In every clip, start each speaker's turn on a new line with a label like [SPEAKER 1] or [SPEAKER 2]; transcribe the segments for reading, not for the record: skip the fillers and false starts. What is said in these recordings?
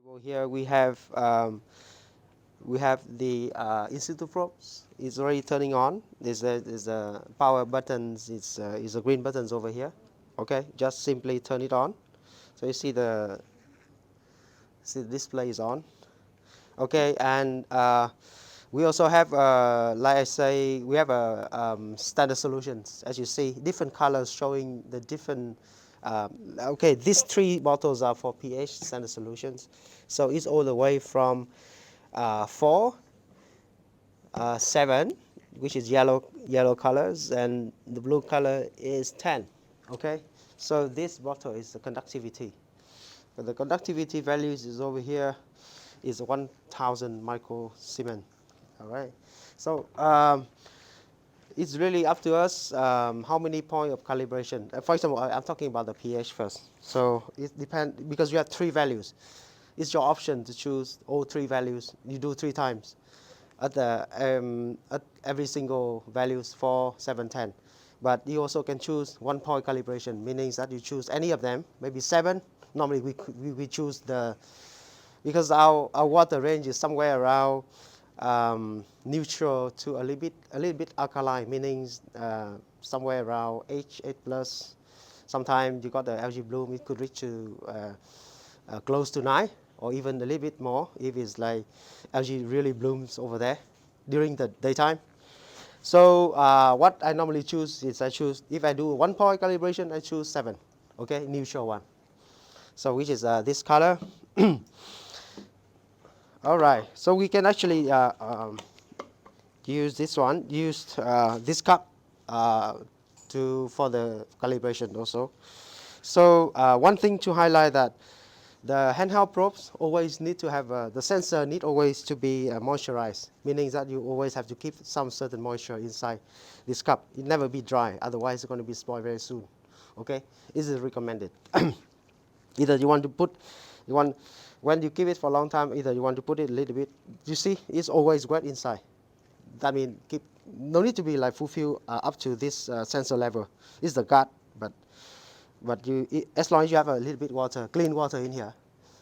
[SPEAKER 1] Well, here we have the in situ probes. It's already turning on. There's a power buttons. It's a green buttons over here. Okay, just simply turn it on. So you see the display is on. Okay, and we also have, like I say, we have a standard solutions. As you see, different colors showing the different. Okay, these three bottles are for pH standard solutions. So it's all the way from 4, 7, which is yellow colors, and the blue color is 10. Okay, so this bottle is the conductivity. But the conductivity values is over here is 1,000 microsiemens. All right, so it's really up to us how many point of calibration. For example, I'm talking about the pH first. So it depends because you have three values. It's your option to choose all three values. You do 3 times at every single values 4, 7, 10. But you also can choose 1 point calibration, meaning that you choose any of them, maybe 7. Normally we choose because our water range is somewhere around neutral to a little bit alkaline, meaning somewhere around H8 plus. Sometimes you got the algae bloom, it could reach to close to 9 or even a little bit more if it's like algae really blooms over there during the daytime. So what I normally choose is if I do 1 point calibration, I choose 7, okay, neutral one. So which is this color. All right, so we can actually use this one, this cup for the calibration also. So one thing to highlight that the handheld probes always need to have, the sensor need always to be moisturized, meaning that you always have to keep some certain moisture inside this cup. It never be dry, otherwise it's going to be spoiled very soon. Okay, this is recommended. Either you want to put, when you keep it for a long time, either you want to put it a little bit, you see, it's always wet inside. That means no need to be like fulfill up to this sensor level. It's the gut, but as long as you have a little bit water, clean water in here,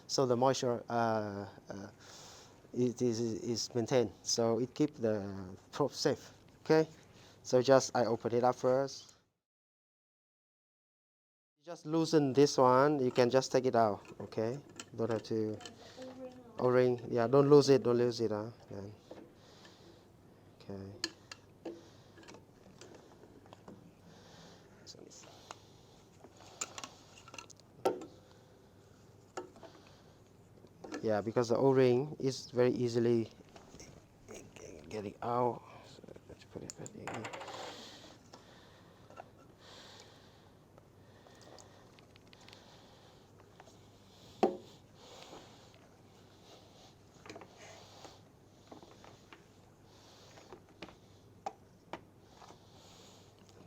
[SPEAKER 1] so the moisture is maintained, so it keeps the probe safe. Okay, so I open it up first. Just loosen this one. You can just take it out. Okay, don't have to. O-ring, yeah, don't lose it. Don't lose it. Yeah. Okay. Yeah, because the O-ring is very easily getting out. So let's put it back in.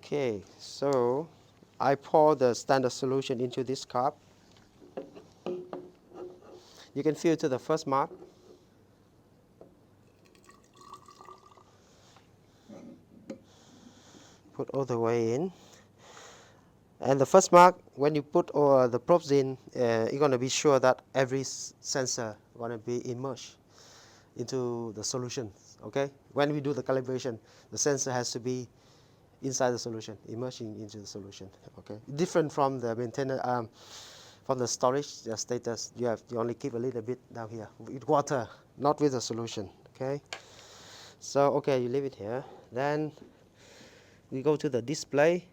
[SPEAKER 1] Okay, so I pour the standard solution into this cup. You can fill to the first mark. Put all the way in. And the first mark, when you put all the probes in, you're going to be sure that every sensor going to be immersed into the solution. Okay, when we do the calibration, the sensor has to be inside the solution, immersing into the solution. Okay, different from the maintainer, from the storage status. You only keep a little bit down here with water, not with the solution. Okay, so okay, you leave it here. Then we go to the display.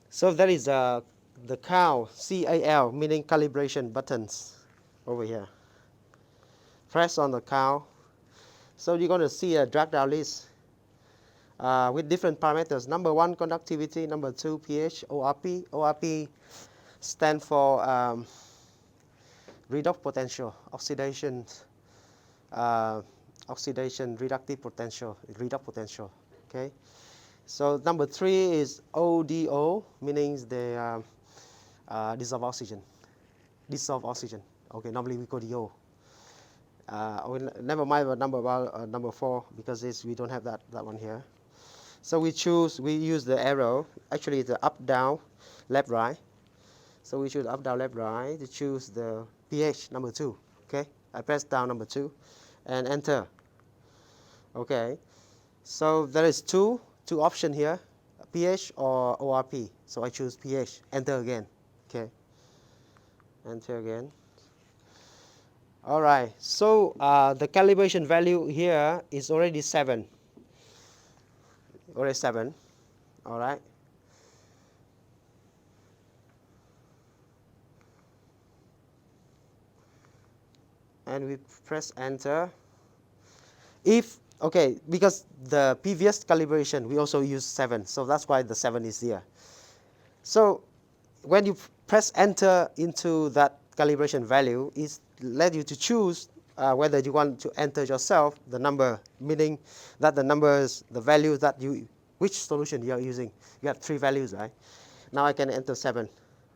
[SPEAKER 1] So that is the CAL, meaning calibration buttons over here. Press on the CAL. So you're going to see a drag down list with different parameters. Number 1, conductivity. Number 2, pH, ORP. ORP stand for redox potential, oxidation reductive potential, redox potential. Okay. So number 3 is ODO, meaning the dissolved oxygen. Dissolved oxygen. Okay, normally we call DO. Never mind about number 4 because we don't have that one here. So we use the arrow. Actually, the up, down, left, right. So we choose up, down, left, right to choose the pH number 2. Okay, I press down number 2 and enter. Okay, so there is two options here, pH or ORP. So I choose pH. Enter again. Okay, enter again. All right, so the calibration value here is already 7. Already 7. All right. And we press enter. If, okay, because the previous calibration we also use 7, so that's why the 7 is here. So when you press enter into that calibration value, it led you to choose whether you want to enter yourself the number, meaning that the numbers, the values that you, which solution you are using. You have 3 values, right? Now I can enter 7.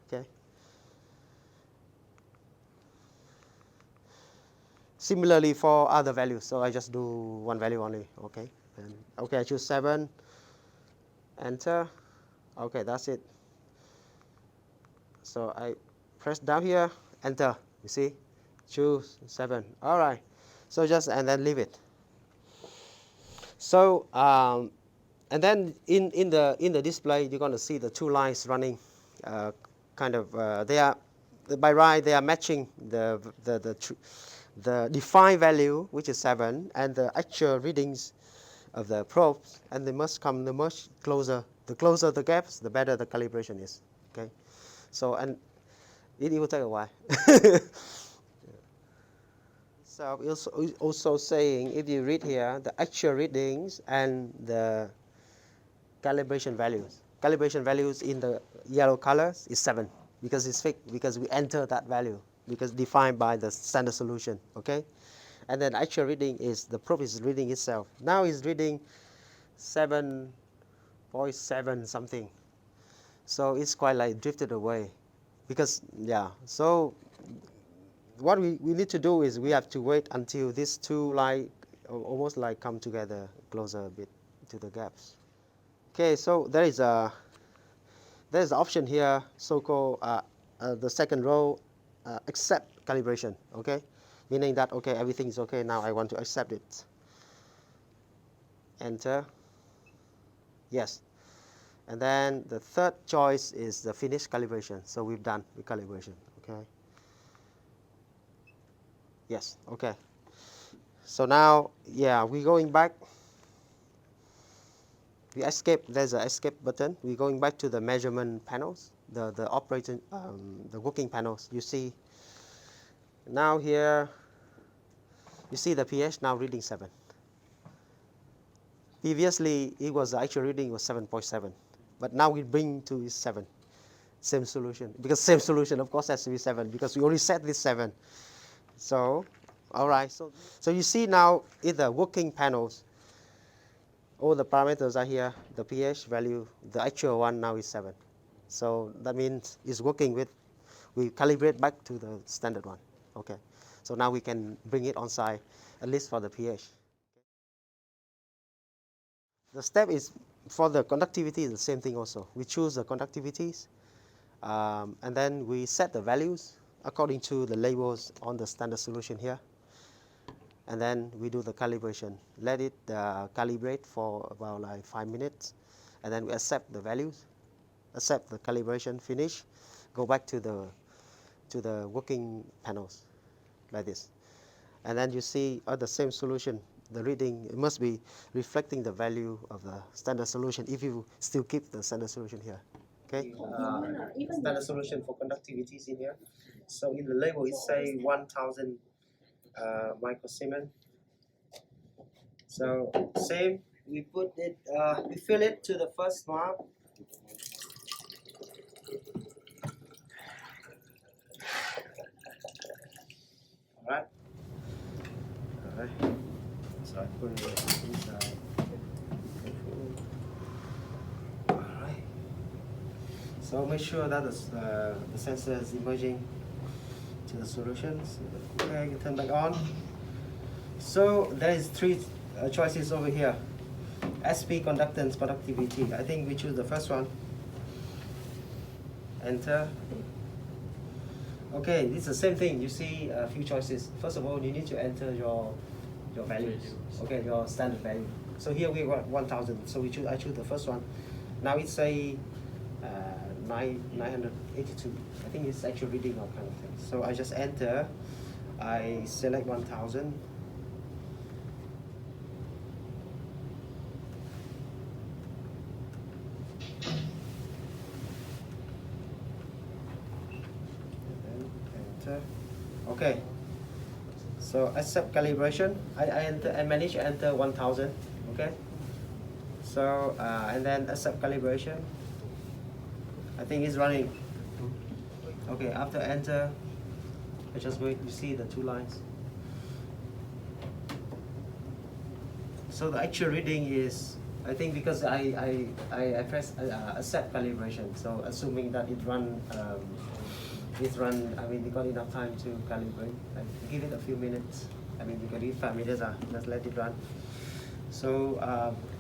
[SPEAKER 1] Okay. Similarly for other values, so I just do one value only. Okay. And okay, I choose 7. Enter. Okay, that's it. So I press down here, enter. You see, choose 7. All right. So just and then leave it. So and then in the display, you're going to see the 2 lines running. They are by right they are matching the defined value, which is 7, and the actual readings of the probes, and they must come the much closer. The closer the gaps, the better the calibration is. Okay. So and it will take a while. So it's also saying, if you read here, the actual readings and the calibration values. Calibration values in the yellow colors is 7 because it's fixed, because we enter that value, because defined by the standard solution. Okay, and then actual reading is the probe is reading itself. Now it's reading 7.7 something. So it's quite like drifted away, because yeah. So what we need to do is we have to wait until these 2 like almost like come together closer a bit to the gaps. Okay, so there's an option here, so-called the second row, accept calibration. Okay, meaning that okay, everything is okay now. I want to accept it. Enter. Yes. And then the third choice is the finish calibration. So we've done the calibration. Okay. Yes. Okay. So now, yeah, we're going back. We escape. There's an escape button. We're going back to the measurement panels, the operating, the working panels. You see. Now here, you see the pH now reading 7. Previously, it was the actual reading was 7.7, but now we bring to 7. Same solution, because same solution of course has to be 7, because we already set this 7. So, all right. So you see now in the working panels, all the parameters are here. The pH value, the actual one now is 7. So that means it's working with. We calibrate back to the standard one. Okay. So now we can bring it on site, at least for the pH. The step is for the conductivity is the same thing also. We choose the conductivities, and then we set the values according to the labels on the standard solution here. And then we do the calibration. Let it calibrate for about like 5 minutes, and then we accept the values, accept the calibration, finish, go back to the working panels like this. And then you see the same solution. The reading, it must be reflecting the value of the standard solution if you still keep the standard solution here. Okay? Standard solution for conductivity is in here. So in the label it says 1000 microsiemens. So same, we put it, we fill it to the first mark. All right. So I put it inside. Alright. So make sure that the sensor is emerging to the solutions. Okay, you turn back on. So there is 3 choices over here. SP, conductance, conductivity. I think we choose the first one. Enter. Okay, it's the same thing. You see a few choices. First of all, you need to enter your values. Okay, your standard value. So here we got 1000. So I choose the first one. Now it's a 982. I think it's actual reading or kind of thing. So I just enter. I select 1000. Enter. Okay. So accept calibration. I manage to enter 1000. Okay. So and then accept calibration. I think it's running. Okay. After enter, I just wait. You see the 2 lines. So the actual reading is, I think because I press accept calibration. So assuming that it run. I mean, we got enough time to calibrate. Give it a few minutes. I mean, because it's 5 minutes, just let it run. So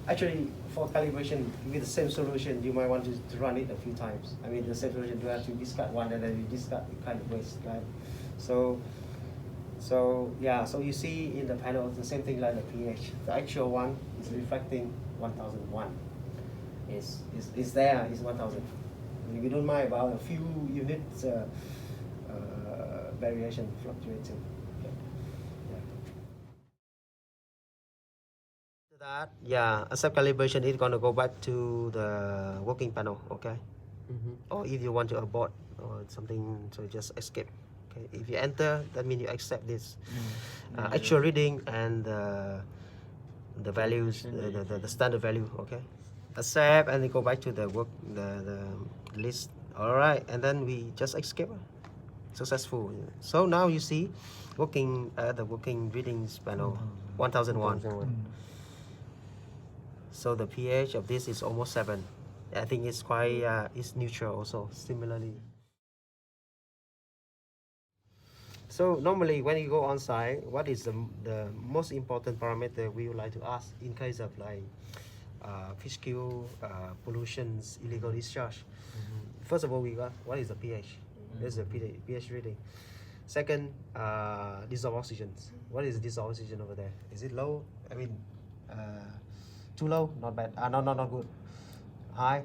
[SPEAKER 1] actually, for calibration, with the same solution, you might want to run it a few times. I mean, the same solution, you have to discard one and then you discard, it kind of waste, right? So yeah, so you see in the panel, the same thing like the pH. The actual one is reflecting 1001. Is there, is 1000. We don't mind about a few units variation fluctuating. Okay. Yeah. That, yeah, accept calibration is gonna go back to the working panel, okay? Or if you want to abort or something, so just escape. Okay, if you enter, that means you accept this actual reading and the values, the standard value. Okay, accept and then go back to the list. All right, and then we just escape. Successful. So now you see the working readings panel 1001. So the pH of this is almost 7. I think it's quite it's neutral also similarly. So normally when you go on site, what is the most important parameter we would like to ask in case of like fish kill, pollutions, illegal discharge? First of all, we got what is the pH? There's the pH reading. Second, dissolved oxygen. What is dissolved oxygen over there? Is it low? I mean, too low? Not bad. Not good. High?